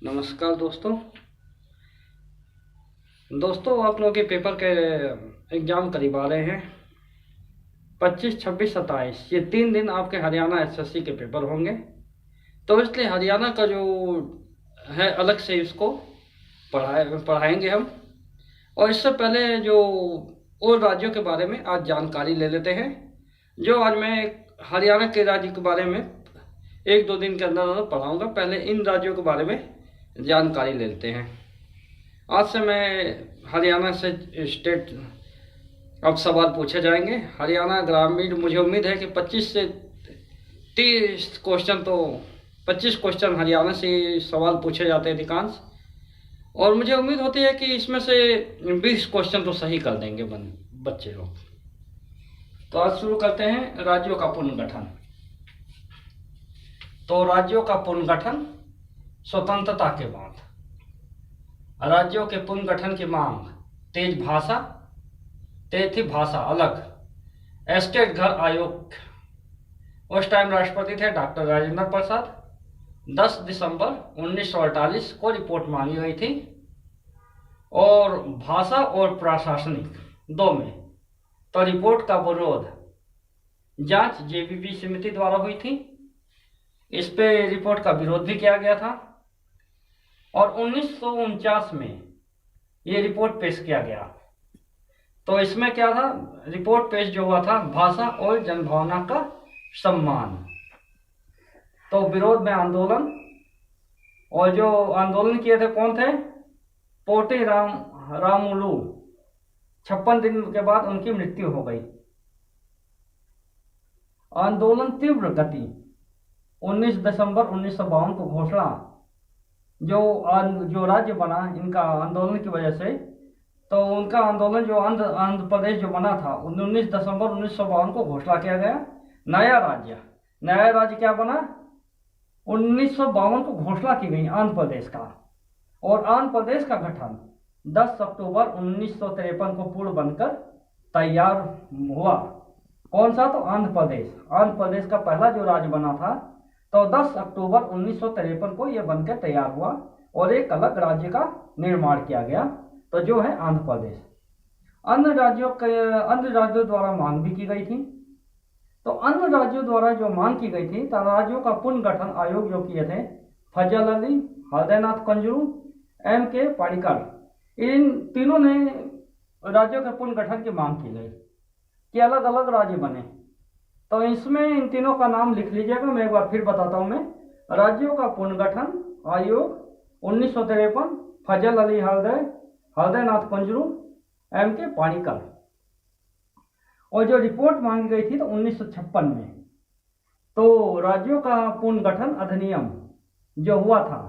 नमस्कार दोस्तों। आप लोगों के पेपर के एग्ज़ाम करीब आ रहे हैं। 25, 26, 27 ये 3 दिन आपके हरियाणा एसएससी के पेपर होंगे। तो इसलिए हरियाणा का जो है अलग से इसको पढ़ाएंगे हम। और इससे पहले जो और राज्यों के बारे में आज जानकारी ले लेते हैं। जो आज मैं हरियाणा के राज्य के बारे में 1-2 दिन के अंदर पढ़ाऊँगा। पहले इन राज्यों के बारे में जानकारी ले लेते हैं। आज से मैं हरियाणा से स्टेट अब सवाल पूछे जाएंगे। हरियाणा ग्रामीण, मुझे उम्मीद है कि 25 से 30 क्वेश्चन, तो 25 क्वेश्चन हरियाणा से सवाल पूछे जाते हैं अधिकांश। और मुझे उम्मीद होती है कि इसमें से 20 क्वेश्चन तो सही कर देंगे बच्चे लोग। तो आज शुरू करते हैं राज्यों का पुनर्गठन। तो राज्यों का पुनर्गठन स्वतंत्रता के बाद। राज्यों के पुनर्गठन की मांग। तेज थी भाषा अलग। एस्टेट घर आयोग, उस टाइम राष्ट्रपति थे डॉक्टर राजेंद्र प्रसाद। 10 दिसंबर 1948 को रिपोर्ट मांगी गई थी। और भाषा और प्रशासनिक दो में तो रिपोर्ट का विरोध जांच जेबीबी समिति द्वारा हुई थी। इस पे रिपोर्ट का विरोध भी किया गया था। और 1949 में ये रिपोर्ट पेश किया गया। तो इसमें क्या था, रिपोर्ट पेश जो हुआ था, भाषा और जनभावना का सम्मान। तो विरोध में आंदोलन, और जो आंदोलन किए थे कौन थे, पोटी रामुलु। 56 दिन के बाद उनकी मृत्यु हो गई। आंदोलन तीव्र गति। 19 दिसंबर 1952 को घोषणा, जो राज्य बना इनका आंदोलन की वजह से, तो उनका आंदोलन जो आंध्र प्रदेश जो बना था 19 दिसंबर 1952 को घोषणा किया गया। नया राज्य क्या बना, 1952 को घोषणा की गई आंध्र प्रदेश का। और आंध्र प्रदेश का गठन 10 अक्टूबर 1953 को पूर्ण बनकर तैयार हुआ। कौन सा, तो आंध्र प्रदेश का पहला जो राज्य बना था, तो 10 अक्टूबर 1953 को यह बनकर तैयार हुआ और एक अलग राज्य का निर्माण किया गया, तो जो है आंध्र प्रदेश। अन्य राज्यों द्वारा मांग भी की गई थी। तो अन्य राज्यों द्वारा जो मांग की गई थी, तो राज्यों का पुनर्गठन आयोग जो किए थे फजल अली, हृदयनाथ कंजरू, M.K. पाणिकर, इन तीनों ने राज्यों के पुनर्गठन की मांग की गई कि अलग अलग राज्य बने। तो इसमें इन तीनों का नाम लिख लीजिएगा, मैं एक बार फिर बताता हूं। मैं राज्यों का पुनर्गठन आयोग 1953, फजल अली, हृदयनाथ कंजरू, M.K. पाणिकर। और जो रिपोर्ट मांगी गई थी तो 1956 में। तो राज्यों का पुनर्गठन अधिनियम जो हुआ था,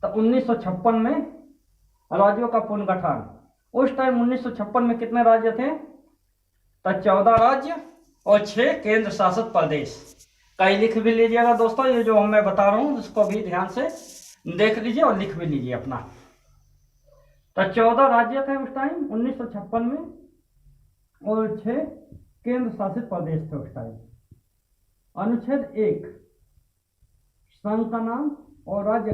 तो 1956 में राज्यों का पुनर्गठन। उस टाइम 1956 में कितने राज्य थे, तो 14 राज्य और 6 केंद्र शासित प्रदेश। कहीं लिख भी लीजिएगा दोस्तों, ये जो मैं बता रहा हूं इसको भी ध्यान से देख लीजिए और लिख भी लीजिए अपना। तो 14 राज्य थे उस टाइम 1956 में, और 6 केंद्र शासित प्रदेश थे उस टाइम। अनुच्छेद 1, संघ का नाम और राज्य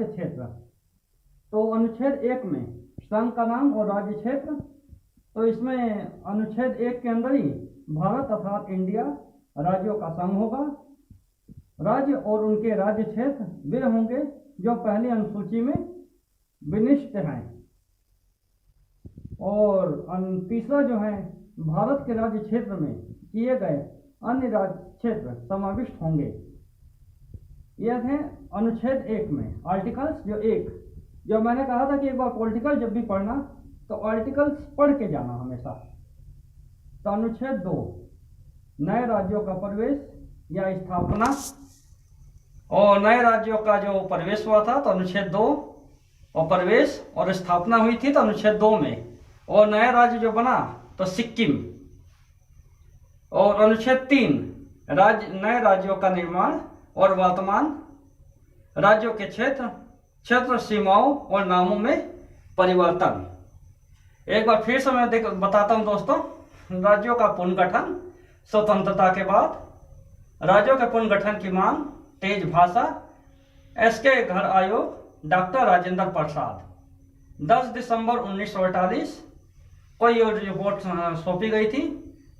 क्षेत्र। तो अनुच्छेद 1 में संघ का नाम और राज्य क्षेत्र। तो इसमें अनुच्छेद 1 के अंदर ही भारत अर्थात इंडिया राज्यों का संघ होगा। राज्य और उनके राज्य क्षेत्र वे होंगे जो पहली अनुसूची में विनिष्ट हैं। और तीसरा जो है, भारत के राज्य क्षेत्र में किए गए अन्य राज्य क्षेत्र समाविष्ट होंगे। यह थे अनुच्छेद 1 में आर्टिकल्स। जो मैंने कहा था कि एक बार पॉलिटिकल जब भी पढ़ना तो आर्टिकल्स पढ़ के जाना हमेशा। तो अनुच्छेद 2, नए राज्यों का प्रवेश या स्थापना। और नए राज्यों का जो प्रवेश हुआ था तो अनुच्छेद 2, और प्रवेश और स्थापना हुई थी तो अनुच्छेद 2 में। और नया राज्य जो बना तो सिक्किम। और अनुच्छेद 3, नए राज्यों का निर्माण और वर्तमान राज्यों के क्षेत्र सीमाओं और नामों में परिवर्तन। एक बार फिर से मैं बताता हूं दोस्तों। राज्यों का पुनर्गठन स्वतंत्रता के बाद, राज्यों के पुनर्गठन की मांग, तेज भाषा, एसके घर आयोग, डॉक्टर राजेंद्र प्रसाद। 10 दिसंबर 1948 को ये रिपोर्ट सौंपी गई थी,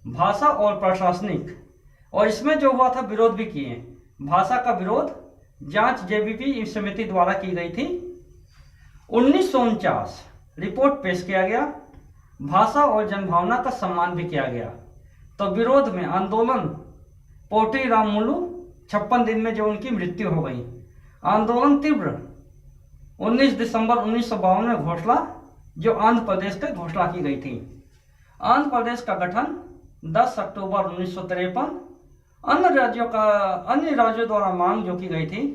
भाषा और प्रशासनिक। और इसमें जो हुआ था, विरोध भी किए। भाषा का विरोध जांच जेबीपी समिति द्वारा की गई थी। 1949 रिपोर्ट पेश किया गया। भाषा और जनभावना का सम्मान भी किया गया। तो विरोध में आंदोलन पोटी रामुलु 56 दिन में जो उनकी मृत्यु हो गई। आंदोलन तीव्र 19 दिसंबर 1952 में घोषणा, जो आंध्र प्रदेश की घोषणा की गई थी। आंध्र प्रदेश का गठन 10 अक्टूबर 1953। अन्य राज्यों द्वारा मांग जो की गई थी,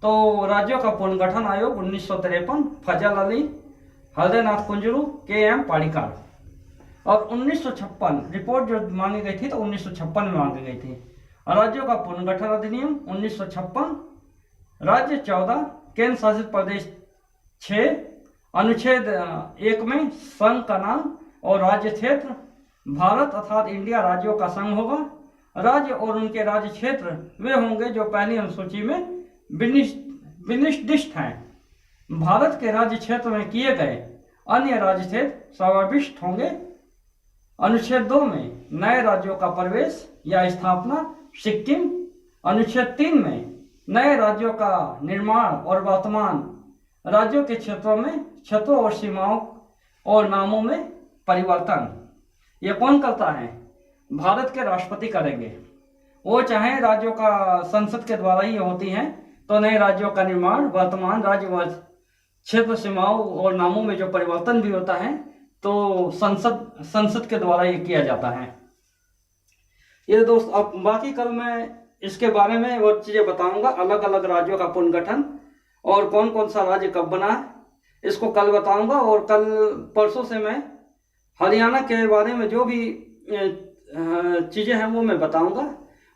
तो राज्यों का पुनर्गठन आयोग 1953 फजल अली, हृदयनाथ कुंजरू, के.एम. पाड़िकार। और 1956 रिपोर्ट जो मांगी गई थी, तो 1956 में मांगी गई थी। राज्यों का पुनर्गठन अधिनियम 1956, राज्य 14, केंद्र शासित प्रदेश 6, अनुच्छेद 1 में संघ का नाम और राज्य क्षेत्र। भारत अर्थात इंडिया राज्यों का संघ होगा। राज्य और उनके राज्य क्षेत्र वे होंगे जो पहली अनुसूची में विनिर्दिष्ट हैं। भारत के राज्य क्षेत्र में किए गए अन्य राज्य क्षेत्र समाविष्ट होंगे। अनुच्छेद 2 में नए राज्यों का प्रवेश या स्थापना सिक्किम। अनुच्छेद 3 में नए राज्यों का निर्माण और वर्तमान राज्यों के क्षेत्रों और सीमाओं और नामों में परिवर्तन। ये कौन करता है? भारत के राष्ट्रपति करेंगे। वो चाहे राज्यों का संसद के द्वारा ही होती हैं, तो नए राज्यों का निर्माण, वर्तमान राज्य व क्षेत्र सीमाओं और नामों में जो परिवर्तन भी होता है, तो संसद के द्वारा ये किया जाता है। ये दोस्त, अब बाकी कल मैं इसके बारे में और चीजें बताऊंगा, अलग अलग राज्यों का पुनर्गठन और कौन कौन सा राज्य कब बना है, इसको कल बताऊंगा। और कल परसों से मैं हरियाणा के बारे में जो भी चीजें हैं वो मैं बताऊंगा।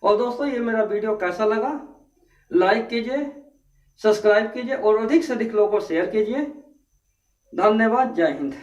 और दोस्तों, ये मेरा वीडियो कैसा लगा, लाइक कीजिए, सब्सक्राइब कीजिए और अधिक से अधिक लोगों को शेयर कीजिए। धन्यवाद। जय हिंद।